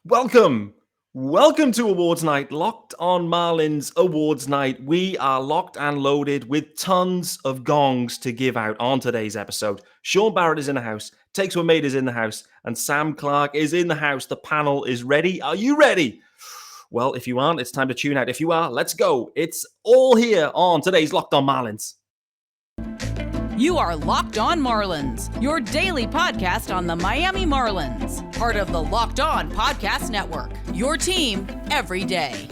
Welcome. Welcome to Awards Night, Locked on Marlins Awards Night. We are locked and loaded with tons of gongs to give out on today's episode. Shaun Barrett is in the house, Takes Were Made is in the house, and Sam Clark is in the house. The panel is ready. Are you ready? Well, if you aren't, it's time to tune out. If you are, let's go. It's all here on today's Locked on Marlins. You are Locked on Marlins, your daily podcast on the Miami Marlins. Part of the Locked On Podcast Network, your team every day.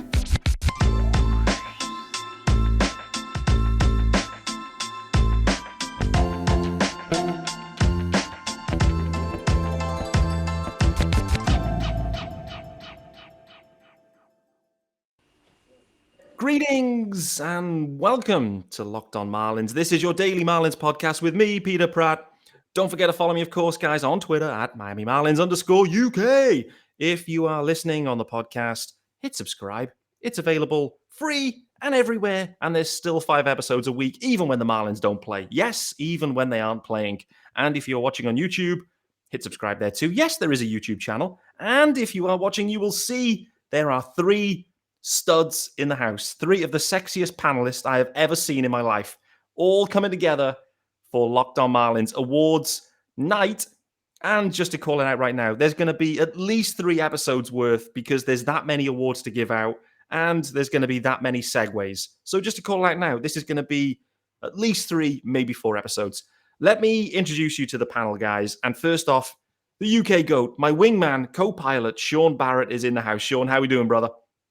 Greetings and welcome to Locked on Marlins. This is your daily Marlins podcast with me, Peter Pratt. Don't forget to follow me, of course, guys, on Twitter at Miami Marlins_UK. If you are listening on the podcast, hit subscribe. It's available free and everywhere, and there's still 5 episodes a week, even when the Marlins don't play. Yes, even when they aren't playing. And if you're watching on YouTube, hit subscribe there too. Yes, there is a YouTube channel. And if you are watching, you will see there are 3 studs in the house, 3 of the sexiest panelists I have ever seen in my life, all coming together for Locked on Marlins Awards Night. And just to call it out right now, there's going to be at least 3 episodes worth because there's that many awards to give out and there's going to be that many segues. So just to call it out now, this is going to be at least 3, maybe 4 episodes. Let me introduce you to the panel, guys. And first off, the UK GOAT, my wingman, co-pilot, Shaun Barrett is in the house. Shaun, how are we doing, brother?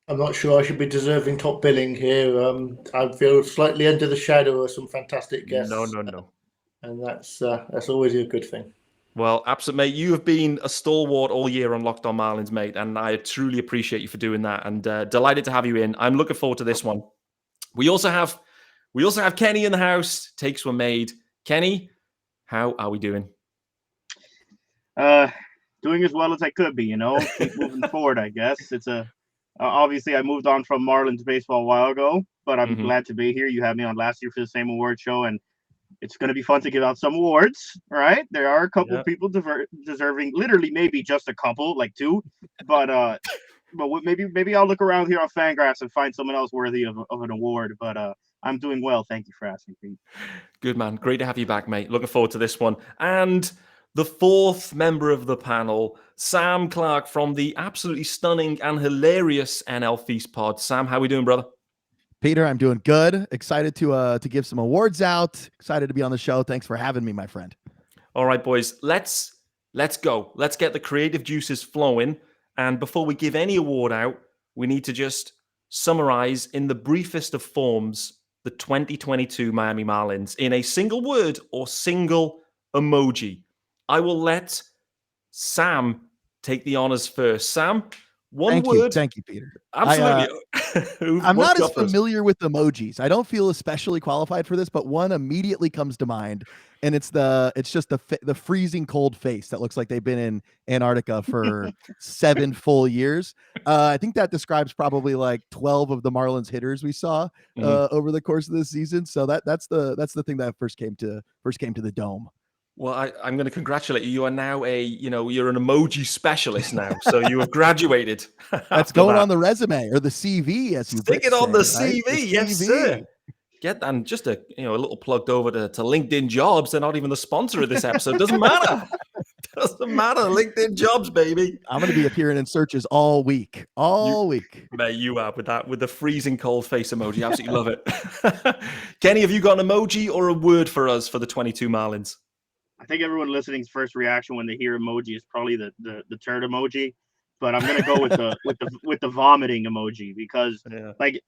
I'm not sure I should be deserving top billing here. I feel slightly under the shadow of some fantastic guests. No. And that's always a good thing. Well, absolutely, mate. You have been a stalwart all year on Locked on Marlins, mate, and I truly appreciate you for doing that. And delighted to have you in. I'm looking forward to this one. We also have Kenny in the house. Takes Were Made. Kenny, how are we doing? Doing as well as I could be. Keep moving forward. I guess it's obviously, I moved on from Marlins baseball a while ago, but I'm glad to be here. You had me on last year for the same award show, and it's going to be fun to give out some awards, right? There are a couple of people deserving, literally maybe just a couple, like 2, but maybe I'll look around here on Fangraphs and find someone else worthy of an award, but I'm doing well. Thank you for asking, Pete. Good, man. Great to have you back, mate. Looking forward to this one. And the 4th member of the panel, Sam Clark from the absolutely stunning and hilarious NL Feast pod. Sam, how are we doing, brother? Peter, I'm doing good. Excited to give some awards out. Excited to be on the show. Thanks for having me, my friend. All right, boys. Let's go. Let's get the creative juices flowing. And before we give any award out, we need to just summarize in the briefest of forms the 2022 Miami Marlins in a single word or single emoji. I will let Sam take the honors first. Sam, one word. Thank you, Peter. Absolutely. I'm not as familiar with emojis. I don't feel especially qualified for this, but one immediately comes to mind, and it's just the freezing cold face that looks like they've been in Antarctica for 7 full years. I think that describes probably like 12 of the Marlins hitters we saw over the course of this season. So that's the thing that first came to the dome. Well, I'm going to congratulate you. You are now you're an emoji specialist now. So you have graduated. That's going on the resume or the CV, as you stick it on the CV. Right? Yes, sir. Get that. And just a little plugged over to LinkedIn Jobs. They're not even the sponsor of this episode. Doesn't matter. Doesn't matter. LinkedIn Jobs, baby. I'm going to be appearing in searches all week. Mate, you are with the freezing cold face emoji. Absolutely love it. Kenny, have you got an emoji or a word for us for the 22 Marlins? I think everyone listening's first reaction when they hear emoji is probably the turd emoji, but I'm gonna go with the vomiting emoji because like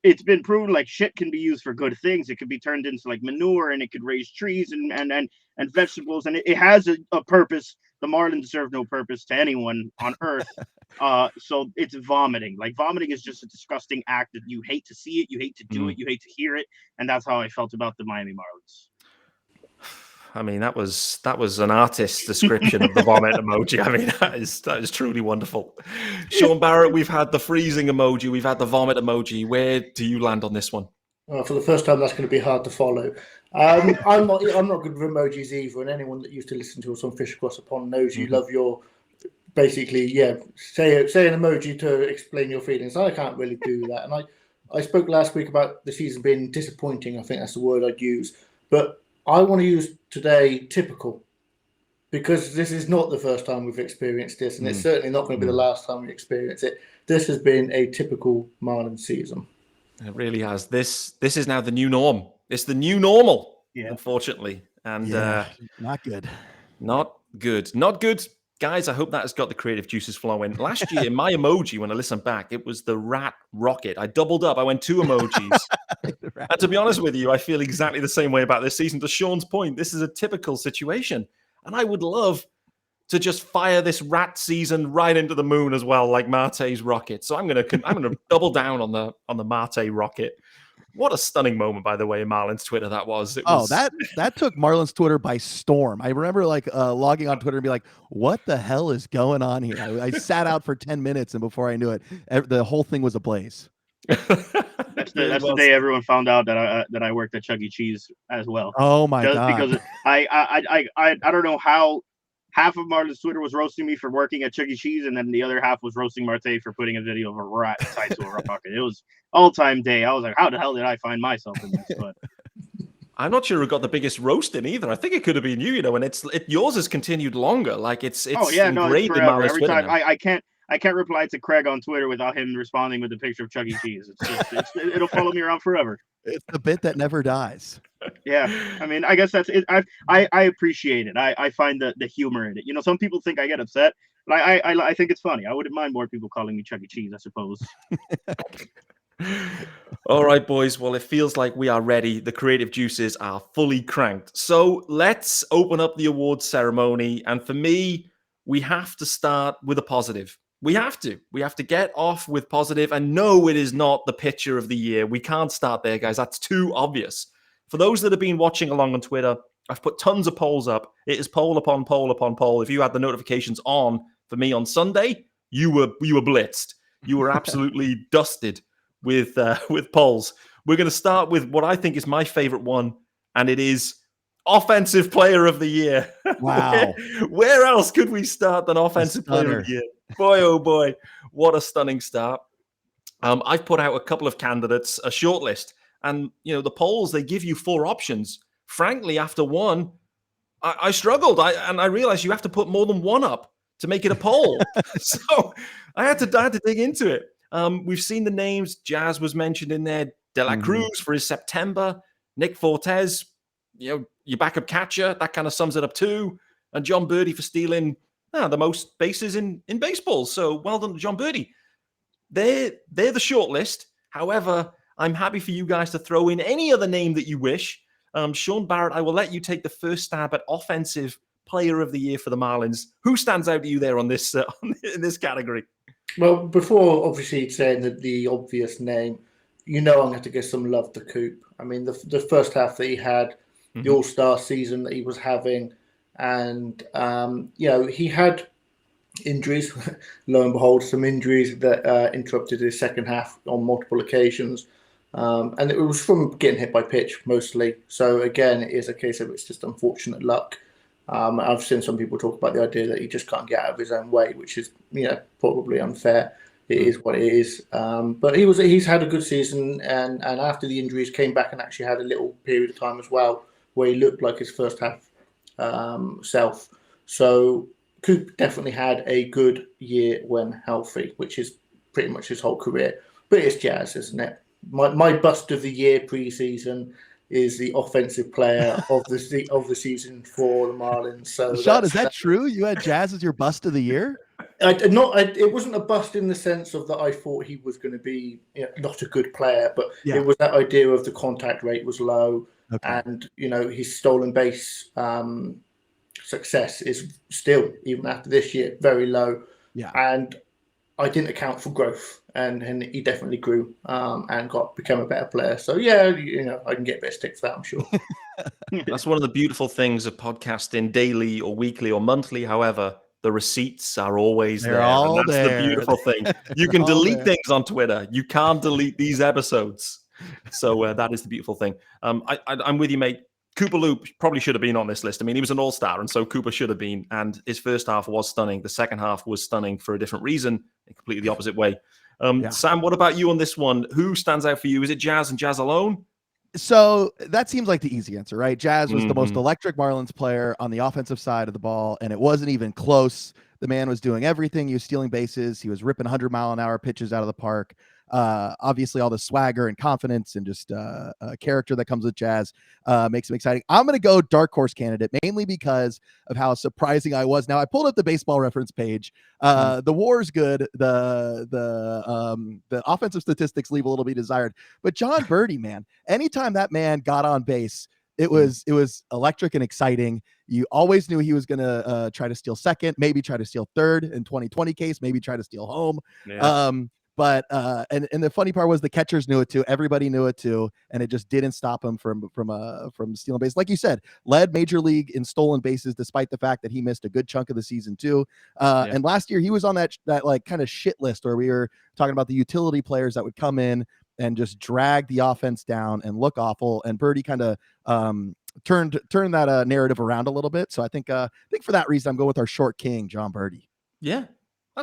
it's been proven like shit can be used for good things. It could be turned into like manure and it could raise trees and vegetables and it has a purpose. The Marlins serve no purpose to anyone on earth. So it's vomiting. Like vomiting is just a disgusting act that you hate to see it, you hate to do it, you hate to hear it, and that's how I felt about the Miami Marlins. I mean, that was an artist's description of the vomit emoji. I mean, that is truly wonderful. Shaun Barrett, we've had the freezing emoji, we've had the vomit emoji. Where do you land on this one? For the first time, that's going to be hard to follow. I'm not good with emojis either, and anyone that used to listen to us on Fish Across the Pond knows you love your basically, say an emoji to explain your feelings. I can't really do that. And I spoke last week about the season being disappointing. I think that's the word I'd use. But I want to use today typical, because this is not the first time we've experienced this, and it's certainly not going to be the last time we experience it. This has been a typical Marlins season. It really has. This is now the new norm. It's the new normal, unfortunately. And not good. Not good. Not good. Guys, I hope that has got the creative juices flowing. Last year, my emoji, when I listened back, it was the rat rocket. I doubled up. I went 2 emojis. And to be honest with you, I feel exactly the same way about this season. To Shaun's point, this is a typical situation. And I would love to just fire this rat season right into the moon as well, like Marte's rocket. So I'm gonna double down on the Marte rocket. What a stunning moment, by the way, in Marlins Twitter that was. That took Marlins Twitter by storm. I remember logging on Twitter and be like, what the hell is going on here? I sat out for 10 minutes, and before I knew it, the whole thing was ablaze. That's the day everyone found out that I worked at Chuck E. Cheese as well. Oh my God. Because I don't know how half of Marlins Twitter was roasting me for working at Chuck E. Cheese, and then the other half was roasting Marte for putting a video of a rat tied to a rocket. It was all-time day. I was like, how the hell did I find myself in this? But I'm not sure who got the biggest roast in either. I think it could have been you, and yours has continued longer. Like it's it's forever. Every time I can't reply to Craig on Twitter without him responding with a picture of Chuck E. Cheese. It'll follow me around forever. It's the bit that never dies. Yeah, I mean, I guess that's it. I appreciate it. I find the humor in it. Some people think I get upset, but I think it's funny. I wouldn't mind more people calling me Chuck E. Cheese, I suppose. All right, boys. Well, it feels like we are ready. The creative juices are fully cranked. So let's open up the awards ceremony. And for me, we have to start with a positive. We have to get off with positive. And no, it is not the pitcher of the year. We can't start there, guys. That's too obvious. For those that have been watching along on Twitter, I've put tons of polls up. It is poll upon poll upon poll. If you had the notifications on for me on Sunday, you were blitzed. You were absolutely dusted with polls. We're going to start with what I think is my favorite one, and it is Offensive Player of the Year. Wow. Where else could we start than Offensive Player of the Year? Boy, oh boy, what a stunning start. I've put out a couple of candidates, a short list, and the polls, they give you 4 options. Frankly, after one, I struggled. I realized you have to put more than one up to make it a poll. So I had to dig into it. We've seen the names. Jazz was mentioned in there. De La Cruz for his September. Nick Fortes, your backup catcher. That kind of sums it up too. And John Birdie for stealing the most bases in baseball. So well done to John Birdie. They're the short list. However, I'm happy for you guys to throw in any other name that you wish. Shaun, Barrett, I will let you take the first stab at Offensive Player of the Year for the Marlins. Who stands out to you there on this in this category? Well, before obviously saying the obvious name, I'm going to give some love to Coop. I mean, the first half that he had, the All-Star season that he was having, and he had injuries. Lo and behold, some injuries that interrupted his second half on multiple occasions, and it was from getting hit by pitch mostly. So again, it is a case of it's just unfortunate luck. I've seen some people talk about the idea that he just can't get out of his own way, which is probably unfair. It is what it is. But he's had a good season, and after the injuries came back and actually had a little period of time as well where he looked like his first half self. So Coop definitely had a good year when healthy, which is pretty much his whole career. But it's Jazz, isn't it? My bust of the year preseason is the offensive player of the season for the Marlins. So Shaun, is that true? You had Jazz as your bust of the year? It wasn't a bust in the sense of that I thought he was going to be not a good player, but it was that idea of the contact rate was low, and his stolen base success is still, even after this year, very low. Yeah, and I didn't account for growth, and he definitely grew and became a better player. So I can get a bit of stick for that, I'm sure. That's one of the beautiful things of podcasting, daily or weekly or monthly. However, the receipts are always They're there. all and that's there. the beautiful thing. You can delete things on Twitter. You can't delete these episodes. So that is the beautiful thing. I'm with you, mate. Cooper Loop probably should have been on this list. I mean, he was an all-star, and so Cooper should have been. And his first half was stunning. The second half was stunning for a different reason, completely the opposite way. Sam, what about you on this one? Who stands out for you? Is it Jazz and Jazz alone? So that seems like the easy answer, right? Jazz was the most electric Marlins player on the offensive side of the ball, and it wasn't even close. The man was doing everything. He was stealing bases. He was ripping 100-mile-an-hour pitches out of the park. Obviously, all the swagger and confidence and just character that comes with Jazz makes him exciting. I'm going to go dark horse candidate, mainly because of how surprising I was. Now, I pulled up the Baseball Reference page. The WAR's good. The offensive statistics leave a little bit desired. But Jon Berti, man, anytime that man got on base, it was electric and exciting. You always knew he was going to try to steal second, maybe try to steal third in 2020 case, maybe try to steal home. Yeah. But the funny part was the catchers knew it too. Everybody knew it too, and it just didn't stop him from stealing bases. Like you said, led Major League in stolen bases, despite the fact that he missed a good chunk of the season too. And last year he was on that like kind of shit list where we were talking about the utility players that would come in and just drag the offense down and look awful. And Berti kind of turned that narrative around a little bit. So I think for that reason, I'm going with our short king, Jon Berti. Yeah. I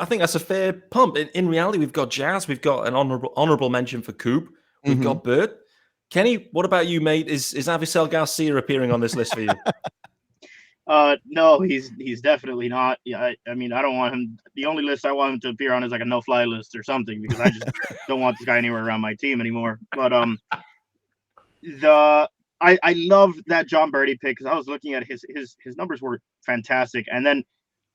think that's a fair pump. In reality, we've got Jazz. We've got an honorable mention for Coop. We've got Bert. Kenny, what about you, mate? Is Avisail Garcia appearing on this list for you? No, he's definitely not. Yeah, I mean, I don't want him. The only list I want him to appear on is like a no-fly list or something, because I just don't want this guy anywhere around my team anymore. But I love that Jon Berti pick, because I was looking at his numbers were fantastic, and then.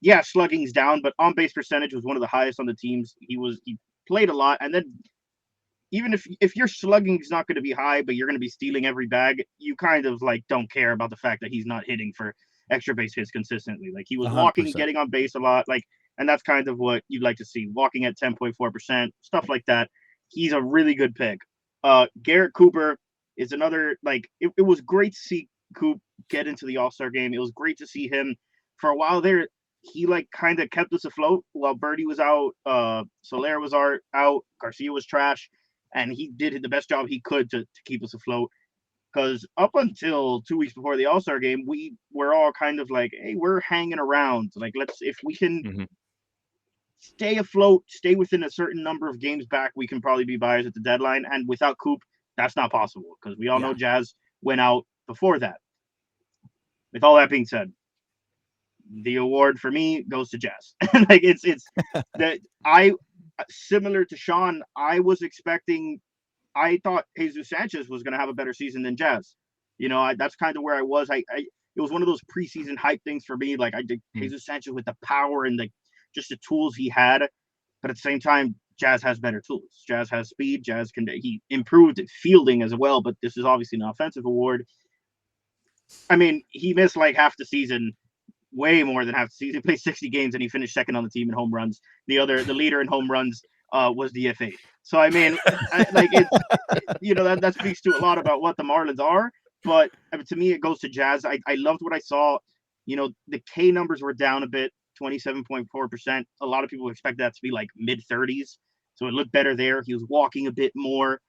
Yeah, slugging's down, but on-base percentage was one of the highest on the teams. He played a lot, and then even if your slugging is not going to be high, but you're going to be stealing every bag, you kind of like don't care about the fact that he's not hitting for extra base hits consistently. Like he was 100%. Walking, getting on base a lot, like, and that's kind of what you'd like to see. Walking at 10.4%, stuff like that. He's a really good pick. Garrett Cooper is another, like, it was great to see Coop get into the All-Star game. It was great to see him for a while there. He like kind of kept us afloat while Berti was out, Soler was out, Garcia was trash, and he did the best job he could to keep us afloat. Because up until 2 weeks before the All-Star game, we were all kind of like, hey, we're hanging around. Like, if we can stay afloat, stay within a certain number of games back, we can probably be buyers at the deadline. And without Coop, that's not possible, because we all know Jazz went out before that. With all that being said, the award for me goes to Jazz. Like it's that similar to Shaun, I thought Jesus Sanchez was going to have a better season than Jazz. You know, that's kind of where I was. It was one of those preseason hype things for me. Like I did Jesus Sanchez with the power and just the tools he had, but at the same time, Jazz has better tools. Jazz has speed. He improved at fielding as well, but this is obviously an offensive award. I mean, he missed like half the season. Way more than half the season. He played 60 games and he finished second on the team in home runs. The leader in home runs was DFA. So I mean, that speaks to a lot about what the Marlins are. But to me, it goes to Jazz. I loved what I saw. You know, the K numbers were down a bit, 27.4%. A lot of people expect that to be like mid-30s. So it looked better there. He was walking a bit more.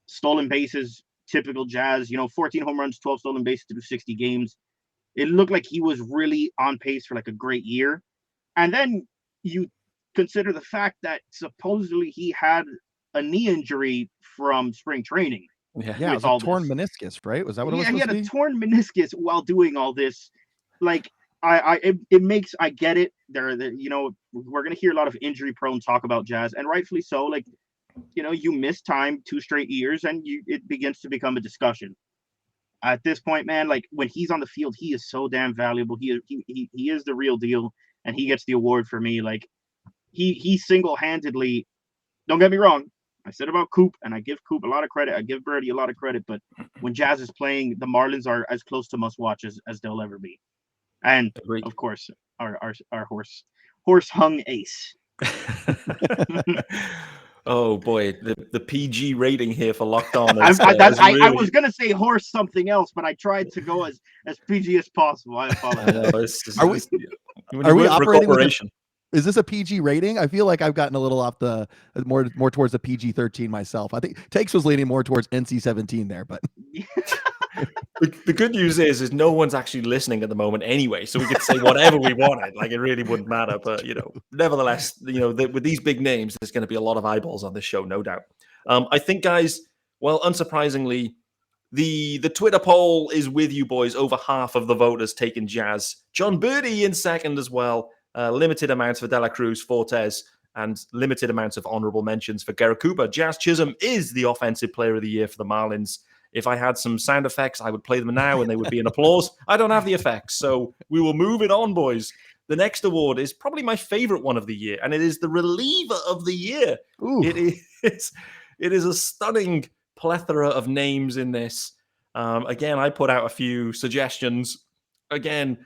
Stolen bases, typical Jazz. 14 home runs, 12 stolen bases through 60 games. It looked like he was really on pace for like a great year. And then you consider the fact that supposedly he had a knee injury from spring training. Yeah, it was a torn meniscus, right? Was that what it was supposed to be? He had a torn meniscus while doing all this. Like, I get it. We're going to hear a lot of injury-prone talk about Jazz, and rightfully so. Like, you miss time 2 straight years, and it begins to become a discussion. At this point, man, like when he's on the field, he is so damn valuable. He is the real deal, and he gets the award for me. Like he single-handedly. Don't get me wrong. I said about Coop, and I give Coop a lot of credit. I give Berti a lot of credit. But when Jazz is playing, the Marlins are as close to must-watch as they'll ever be. And of course, our horse-hung ace. Oh boy, the PG rating here for Locked On. I was gonna say horse something else, but I tried to go as PG as possible. I apologize. Are we operating with is this a PG rating? I feel like I've gotten a little off the more towards the PG-13 myself. I think Takes was leaning more towards NC-17 there, but The good news is no one's actually listening at the moment anyway, so we could say whatever we wanted. Like, it really wouldn't matter. But, nevertheless, with these big names, there's going to be a lot of eyeballs on this show, no doubt. I think, guys, well, unsurprisingly, the Twitter poll is with you boys. Over half of the voters taking Jazz. John Birdie in second as well. Limited amounts for De La Cruz, Fortes, and limited amounts of honorable mentions for Garrett Cooper. Jazz Chisholm is the offensive player of the year for the Marlins. If I had some sound effects, I would play them now and they would be an applause. I don't have the effects, so we will move it on, boys. The next award is probably my favorite one of the year, and it is the reliever of the year. It is a stunning plethora of names in this. Again, I put out a few suggestions. Again,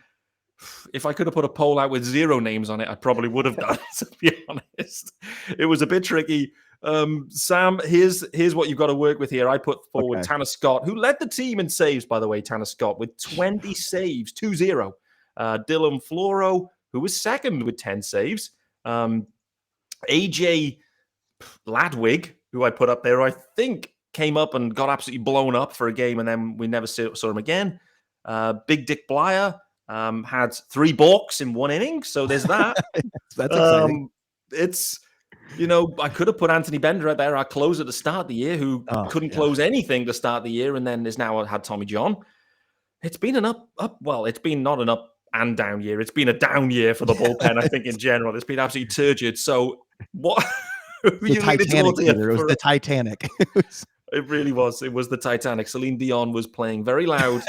if I could have put a poll out with 0 names on it, I probably would have done, to be honest. It was a bit tricky. Sam, here's what you've got to work with here. I put forward Tanner Scott, who led the team in saves, by the way, Tanner Scott, with 20 saves, 2-0. Dylan Floro, who was second with 10 saves. AJ Ladwig, who I put up there, I think came up and got absolutely blown up for a game, and then we never saw him again. Big Dick Blyer had 3 balks in 1 inning, so there's that. That's exciting. I could have put Anthony Bender out there, our closer to start the year, who couldn't close anything to start the year, and then has now had Tommy John. It's been an up. Well, it's been not an up and down year. It's been a down year for the bullpen, I think, in general. It's been absolutely turgid. So what? The Titanic, it was the Titanic. It really was. It was the Titanic. Celine Dion was playing very loud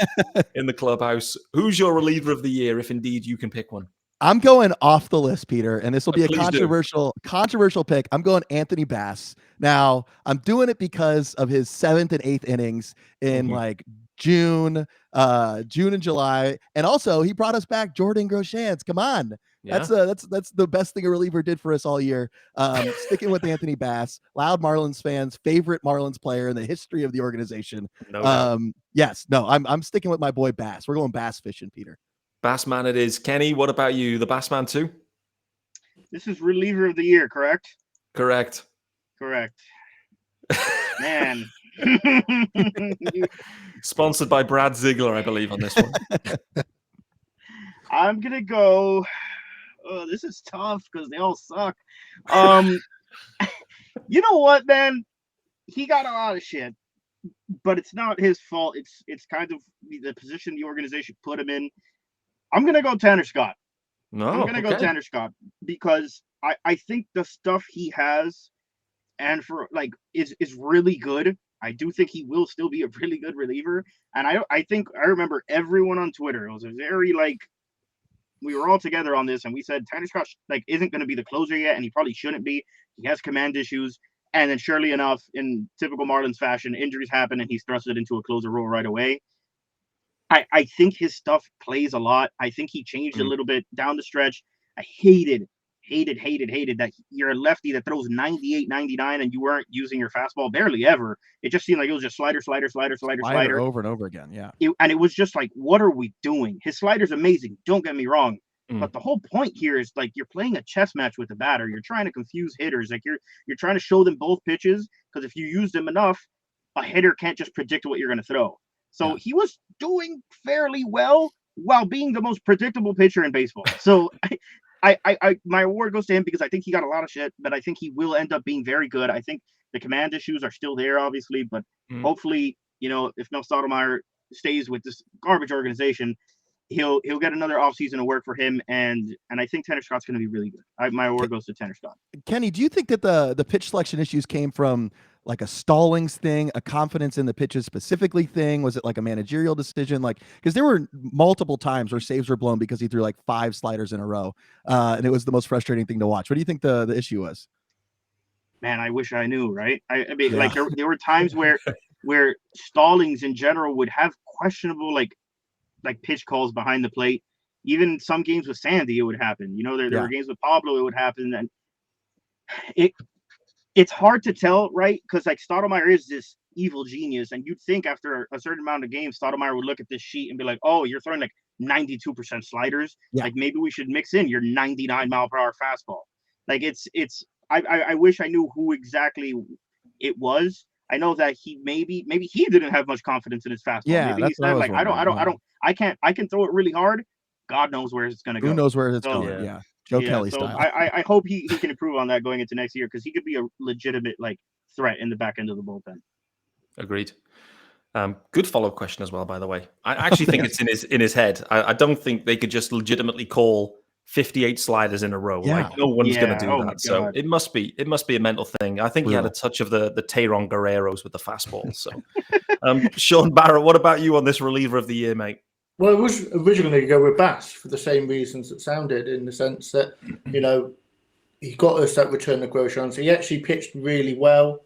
in the clubhouse. Who's your reliever of the year, if indeed you can pick one? I'm going off the list, Peter, and this will be a controversial pick. I'm going Anthony Bass. Now, I'm doing it because of his 7th and 8th innings in June and July, and also he brought us back Jordan Groshans. Come on, that's the best thing a reliever did for us all year. Sticking with Anthony Bass, loud Marlins fans' favorite Marlins player in the history of the organization. I'm sticking with my boy Bass. We're going Bass fishing, Peter. Bassman it is. Kenny, what about you? The Bassman too? This is reliever of the year, correct? Correct. Man. Sponsored by Brad Ziegler, I believe, on this one. I'm going to go... Oh, this is tough because they all suck. You know what, man? He got a lot of shit, but it's not his fault. It's kind of the position the organization put him in. I'm going to go Tanner Scott. I'm going to go Tanner Scott because I think the stuff he has and for is really good. I do think he will still be a really good reliever. And I think I remember everyone on Twitter. It was a very we were all together on this and we said Tanner Scott isn't going to be the closer yet, and he probably shouldn't be. He has command issues. And then surely enough, in typical Marlins fashion, injuries happen and he's thrusted into a closer role right away. I think his stuff plays a lot. I think he changed a little bit down the stretch. I hated that you're a lefty that throws 98, 99 and you weren't using your fastball barely ever. It just seemed like it was just slider over and over again. Yeah. And it was just what are we doing? His slider's amazing. Don't get me wrong. But the whole point here is you're playing a chess match with the batter. You're trying to confuse hitters. You're trying to show them both pitches, because if you use them enough, a hitter can't just predict what you're going to throw. So he was doing fairly well while being the most predictable pitcher in baseball. So I my award goes to him because I think he got a lot of shit, but I think he will end up being very good. I think the command issues are still there, obviously, but hopefully, if Mel Stottlemyre stays with this garbage organization, he'll get another offseason of work for him, and I think Tanner Scott's going to be really good. My award goes to Tanner Scott. Kenny, do you think that the pitch selection issues came from a Stallings thing, a confidence in the pitches specifically thing? Was it a managerial decision? Because there were multiple times where saves were blown because he threw 5 sliders in a row, and it was the most frustrating thing to watch. What do you think the issue was? Man, I wish I knew, right? I mean, there were times where Stallings in general would have questionable pitch calls behind the plate. Even some games with Sandy, it would happen. There were games with Pablo, it would happen, and it's hard to tell, right? Because Stottlemyre is this evil genius, and you'd think after a certain amount of games, Stottlemyre would look at this sheet and be like, "Oh, you're throwing 92% sliders. Yeah. Maybe we should mix in your 99 mile per hour fastball." I wish I knew who exactly it was, I know that he maybe he didn't have much confidence in his fastball. Yeah, Maybe he that's what I said, was like, wondering. I can throw it really hard. God knows where it's gonna go. Who knows where it's So, going? Yeah, Joe Kelly so style. I hope he can improve on that going into next year, because he could be a legitimate like threat in the back end of the bullpen. Agreed. Good follow-up question as well, by the way. I actually think it's in his head. I don't think they could just legitimately call 58 sliders in a row. Yeah. Like, no one's going to do Oh that. So it must be a mental thing. I think he had a touch of the Tayron Guerreros with the fastball. So, Shaun, Barrett, what about you on this reliever of the year, mate? Well, it was originally to go with Bass for the same reasons that sounded, in the sense that, you know, he got us that return of Grosjean. So he actually pitched really well.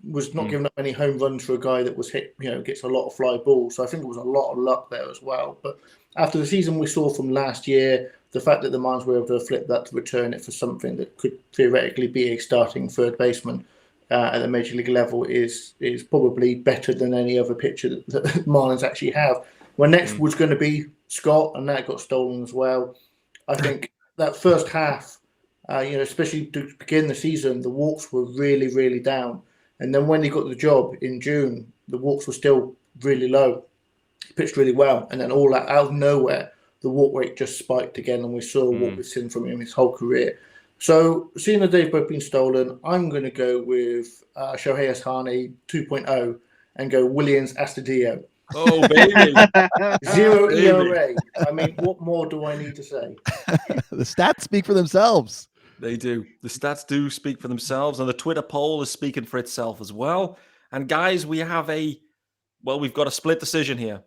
Was not giving up any home runs for a guy that was hit, you know, gets a lot of fly balls. So I think it was a lot of luck there as well. But after the season we saw from last year, the fact that the Marlins were able to flip that to return it for something that could theoretically be a starting third baseman at the major league level is probably better than any other pitcher that the Marlins actually have. Well, next was going to be Scott, and that got stolen as well. I think that first half, you know, especially to begin the season, the walks were really, really down. And then when he got the job in June, the walks were still really low. He pitched really well. And then all that out of nowhere, the walk rate just spiked again. And we saw what we've seen from him his whole career. So seeing that they've both been stolen, I'm going to go with Shohei Ohtani 2.0 and go Williams Astudillo. Oh, baby. 0 ERA. I mean, what more do I need to say? The stats speak for themselves. They do. The stats do speak for themselves, and the Twitter poll is speaking for itself as well. And guys, we've got a split decision here.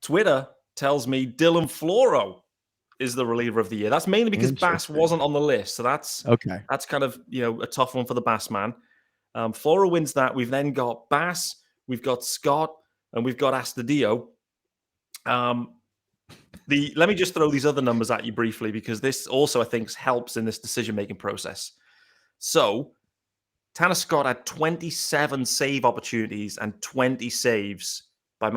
Twitter tells me Dylan Floro is the reliever of the year. That's mainly because Bass wasn't on the list. So that's kind of, you know, a tough one for the Bass man. Floro wins that. We've then got Bass, we've got Scott, and we've got Astudillo. Let me just throw these other numbers at you briefly, because this also, I think, helps in this decision-making process. So, Tanner Scott had 27 save opportunities and 20 saves. By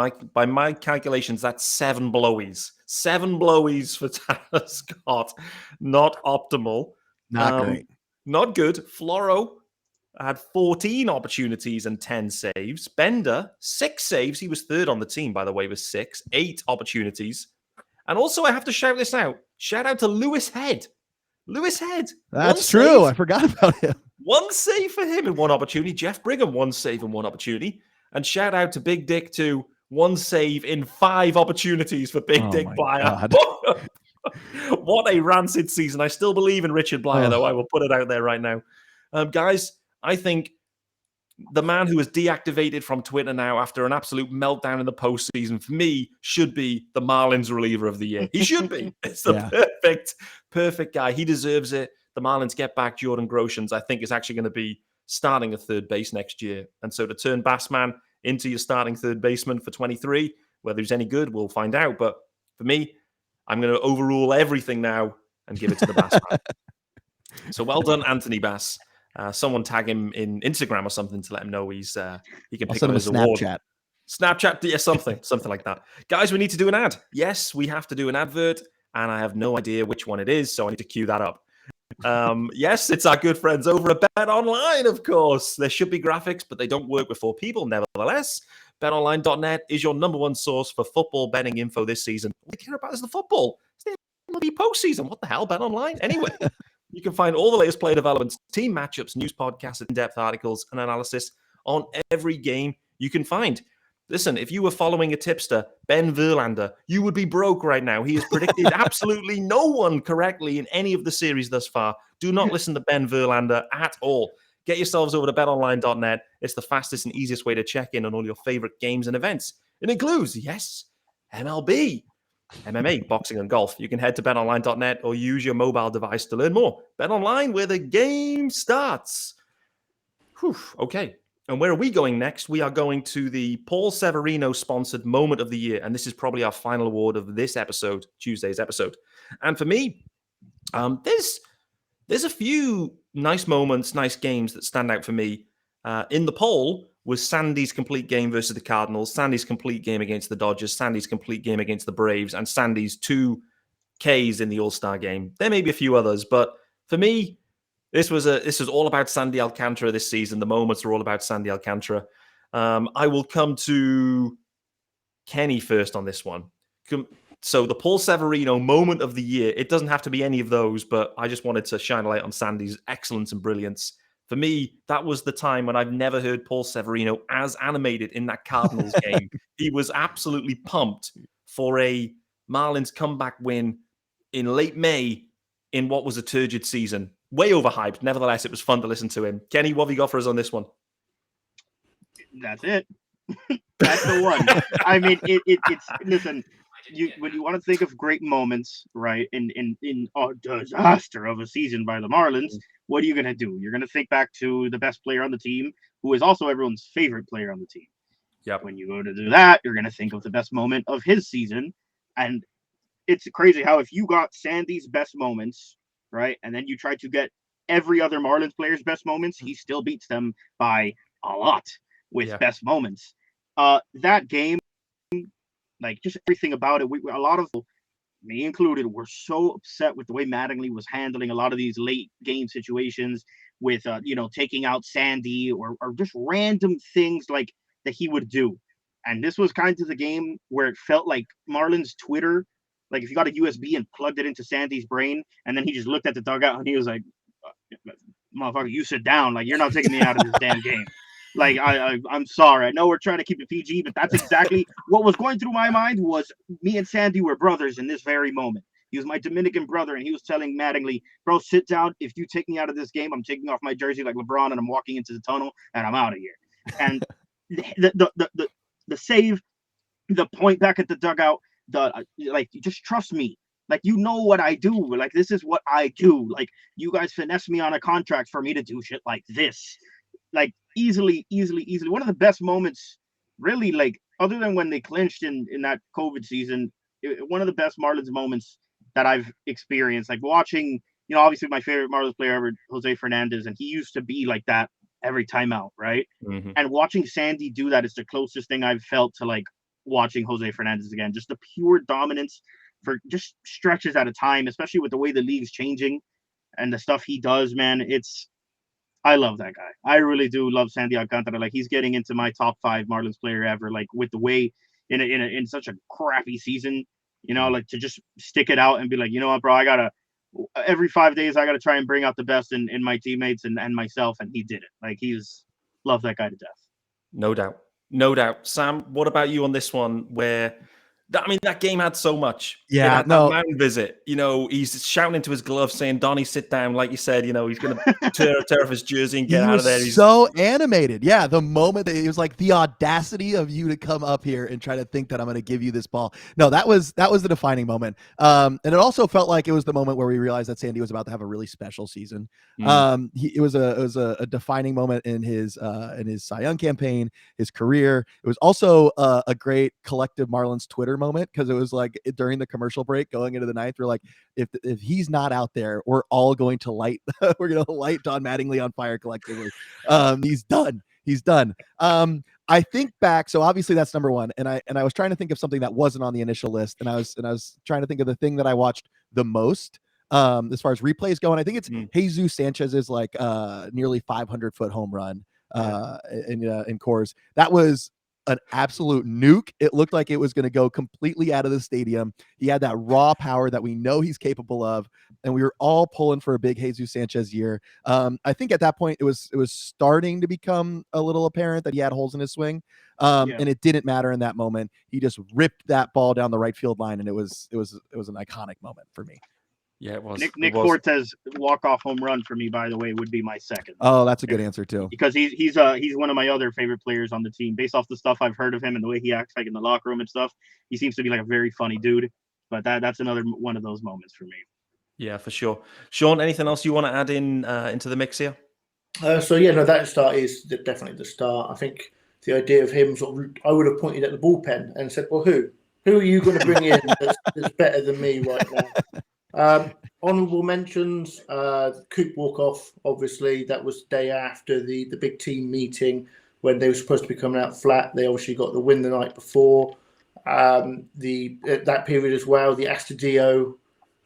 my calculations, that's 7 blowies. 7 blowies for Tanner Scott. Not optimal. Not great. Not good. Floro had 14 opportunities and 10 saves. Bender, 6 saves. He was third on the team, by the way, with 6. 8 opportunities. And also, I have to shout this out. Shout out to Lewis Head. Lewis Head. That's true. I forgot about him. 1 save for him in 1 opportunity. Jeff Brigham, 1 save in 1 opportunity. And shout out to Big Dick, too. 1 save in 5 opportunities for Big Dick Blyer. What a rancid season. I still believe in Richard Blyer, though. I will put it out there right now. Guys, I think the man who is deactivated from Twitter now after an absolute meltdown in the postseason, for me, should be the Marlins reliever of the year. He should be. It's the perfect guy. He deserves it. The Marlins get back Jordan Groshans, I think, is actually going to be starting at third base next year. And so to turn Bassman into your starting third baseman for 23, whether he's any good, we'll find out. But for me, I'm going to overrule everything now and give it to the Bassman. So well done, Anthony Bass. Someone tag him in Instagram or something to let him know he can pick up his award. Snapchat, yeah, something like that. Guys, we need to do an ad. Yes, we have to do an advert, and I have no idea which one it is, so I need to cue that up. Yes, it's our good friends over at Bet Online, of course. There should be graphics, but they don't work with 4 people. Nevertheless, betonline.net is your number 1 source for football betting info this season. All they care about is the football. It's the bloody postseason. What the hell, Bet Online? Anyway. You can find all the latest player developments, team matchups, news podcasts, in-depth articles, and analysis on every game you can find. Listen, if you were following a tipster, Ben Verlander, you would be broke right now. He has predicted absolutely no one correctly in any of the series thus far. Do not listen to Ben Verlander at all. Get yourselves over to betonline.net. It's the fastest and easiest way to check in on all your favorite games and events. It includes, yes, MLB, MMA, boxing, and golf. You can head to betonline.net or use your mobile device to learn more. BetOnline, where the game starts. Okay. And where are we going next? We are going to the Paul Severino sponsored Moment of the Year. And this is probably our final award of this episode, Tuesday's episode. And for me, there's a few nice moments, nice games that stand out for me. In the poll was Sandy's complete game versus the Cardinals, Sandy's complete game against the Dodgers, Sandy's complete game against the Braves, and Sandy's 2 Ks in the All-Star game. There may be a few others, but for me, This was all about Sandy Alcantara this season. The moments are all about Sandy Alcantara. I will come to Kenny first on this one. So the Paul Severino moment of the year, it doesn't have to be any of those, but I just wanted to shine a light on Sandy's excellence and brilliance. For me, that was the time when I've never heard Paul Severino as animated in that Cardinals game. He was absolutely pumped for a Marlins comeback win in late May in what was a turgid season. Way overhyped. Nevertheless, it was fun to listen to him. Kenny, what have you got for us on this one? That's it. That's the one. I mean, it's listen. When you want to think of great moments, right, in a disaster of a season by the Marlins, what are you gonna do? You're gonna think back to the best player on the team, who is also everyone's favorite player on the team. Yep. When you go to do that, you're gonna think of the best moment of his season, and it's crazy how if you got Sandy's best moments, right, and then you try to get every other Marlins player's best moments, he still beats them by a lot with best moments. That game, like just everything about it, a lot of, me included, were so upset with the way Mattingly was handling a lot of these late game situations with, taking out Sandy or just random things like that he would do. And this was kind of the game where it felt like Marlins Twitter, like if you got a USB and plugged it into Sandy's brain, and then he just looked at the dugout and he was like, motherfucker, you sit down. Like, you're not taking me out of this damn game. Like, I'm sorry. I know we're trying to keep it PG, but that's exactly what was going through my mind. Was me and Sandy were brothers in this very moment. He was my Dominican brother, and he was telling Mattingly, bro, sit down. If you take me out of this game, I'm taking off my jersey like LeBron, and I'm walking into the tunnel, and I'm out of here. And the save, the point back at the dugout, just trust me. Like, you know what I do. Like, this is what I do. Like, you guys finesse me on a contract for me to do shit like this. Like, easily. One of the best moments, really, like, other than when they clinched in that COVID season, one of the best Marlins moments that I've experienced. Like, watching, obviously my favorite Marlins player ever, Jose Fernandez, and he used to be like that every time out, right? Mm-hmm. And watching Sandy do that is the closest thing I've felt to, like, watching Jose Fernandez again. Just the pure dominance for just stretches at a time, especially with the way the league's changing and the stuff he does, man. I love that guy. I really do love Sandy Alcantara. Like, he's getting into my top 5 Marlins player ever. Like, with the way in such a crappy season, like, to just stick it out and be like, you know what, bro, every 5 days I gotta try and bring out the best in my teammates and myself, and he did it. Like, love that guy to death. No doubt. Sam, what about you on this one? Where that game had so much. Yeah, that mound visit. He's shouting into his glove saying, "Donnie, sit down." Like you said, he's going to tear off his jersey and get out of there. He's so animated. Yeah, the moment that it was like the audacity of you to come up here and try to think that I'm going to give you this ball. No, that was the defining moment. And it also felt like it was the moment where we realized that Sandy was about to have a really special season. It was a defining moment in his Cy Young campaign, his career. It was also a great collective Marlins Twitter moment, because it was like during the commercial break going into the ninth, we're like, if he's not out there, we're all going to light Don Mattingly on fire collectively. He's done. I think back, so obviously that's number one, and I was trying to think of something that wasn't on the initial list, and I was trying to think of the thing that I watched the most as far as replays go, and I think it's Jesus Sanchez's like nearly 500-foot home run in Coors. That was an absolute nuke. It looked like it was going to go completely out of the stadium. He had that raw power that we know he's capable of, and we were all pulling for a big Jesus Sanchez year. I think at that point it was starting to become a little apparent that he had holes in his swing, and it didn't matter in that moment. He just ripped that ball down the right field line, and it was an iconic moment for me. Yeah, it was. Nick Fortes walk-off home run for me, by the way, would be my second. Oh, that's a good answer too. Because he's one of my other favorite players on the team. Based off the stuff I've heard of him and the way he acts like in the locker room and stuff, he seems to be like a very funny dude. But that's another one of those moments for me. Yeah, for sure. Shaun, anything else you want to add into the mix here? That start is definitely the start. I think the idea of him I would have pointed at the bullpen and said, well, who are you going to bring in that's better than me right now? Honourable mentions, Coop walk-off, obviously. That was the day after the big team meeting when they were supposed to be coming out flat. They obviously got the win the night before. That period as well, the Astudillo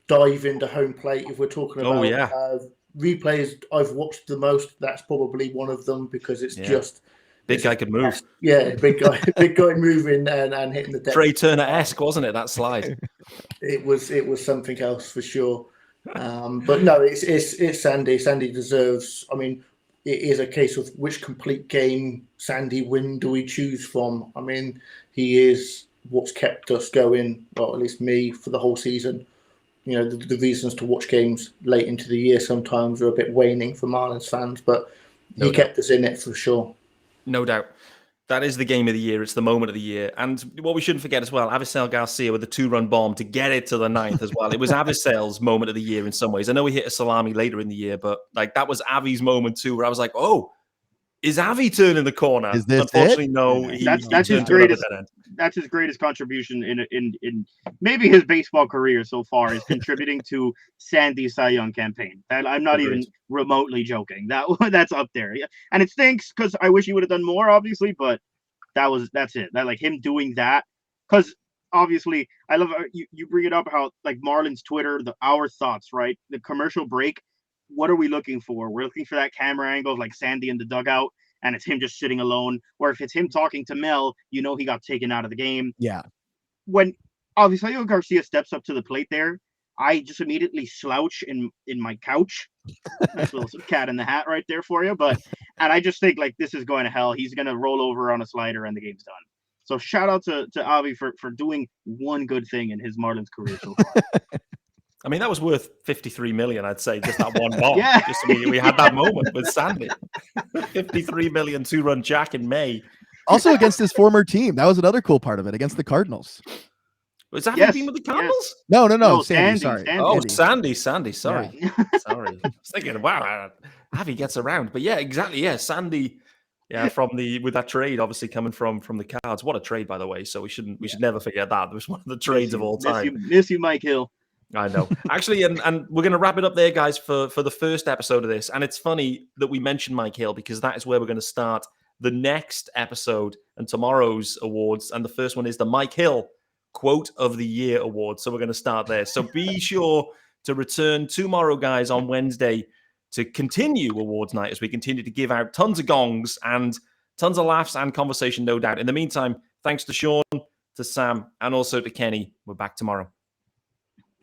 dive into home plate, if we're talking about replays I've watched the most, that's probably one of them, because it's just big guy could move. Yeah, big guy moving and hitting the deck. Trey Turner-esque, wasn't it, that slide? It was something else for sure. But no, it's Sandy. Sandy deserves. I mean, it is a case of which complete game Sandy win do we choose from. I mean, he is what's kept us going, well, at least me, for the whole season. You know, the reasons to watch games late into the year sometimes are a bit waning for Marlins fans, but he kept us in it for sure. No doubt. That is the game of the year. It's the moment of the year. And what we shouldn't forget as well, Avisel Garcia with a 2-run bomb to get it to the 9th as well. It was Avisel's moment of the year in some ways. I know he hit a salami later in the year, but like that was Avi's moment too, where I was like, oh, is Avi turning the corner? Is this Unfortunately, it? no. That's his greatest. That's his greatest contribution in maybe his baseball career so far, is contributing to Sandy's Cy Young campaign. And I'm not even remotely joking. That's up there. Yeah. And it stinks because I wish he would have done more, obviously, but that's it. That, like, him doing that, because obviously I love you bring it up how, like, Marlins Twitter, our thoughts, right? The commercial break. What are we looking for? We're looking for that camera angle of like Sandy in the dugout, and it's him just sitting alone. Or if it's him talking to Mel, you know he got taken out of the game. Yeah. When obviously Garcia steps up to the plate there, I just immediately slouch in my couch. Nice little cat in the hat right there for you. And I just think, like, this is going to hell. He's going to roll over on a slider and the game's done. So shout out to Avi for doing one good thing in his Marlins career so far. I mean, that was worth $53 million, I'd say, just that one bomb. Yeah. Just we had that moment with Sandy. $53 million 2-run jack in May. Also against his former team. That was another cool part of it, against the Cardinals. Was that been with the Cardinals? Yes. No, Sandy, sorry. Sandy. Sorry. Yeah. Sorry. I was thinking, wow, Avi gets around. But yeah, exactly. Yeah, Sandy. Yeah, with that trade, obviously coming from the Cards. What a trade, by the way. So we should never forget that. It was one of the trades of all time. Miss you, Mike Hill. I know. Actually, and we're going to wrap it up there, guys, for the first episode of this. And it's funny that we mentioned Mike Hill, because that is where we're going to start the next episode and tomorrow's awards. And the first one is the Mike Hill Quote of the Year Award. So we're going to start there. So be sure to return tomorrow, guys, on Wednesday to continue awards night as we continue to give out tons of gongs and tons of laughs and conversation, no doubt. In the meantime, thanks to Shaun, to Sam, and also to Kenny. We're back tomorrow.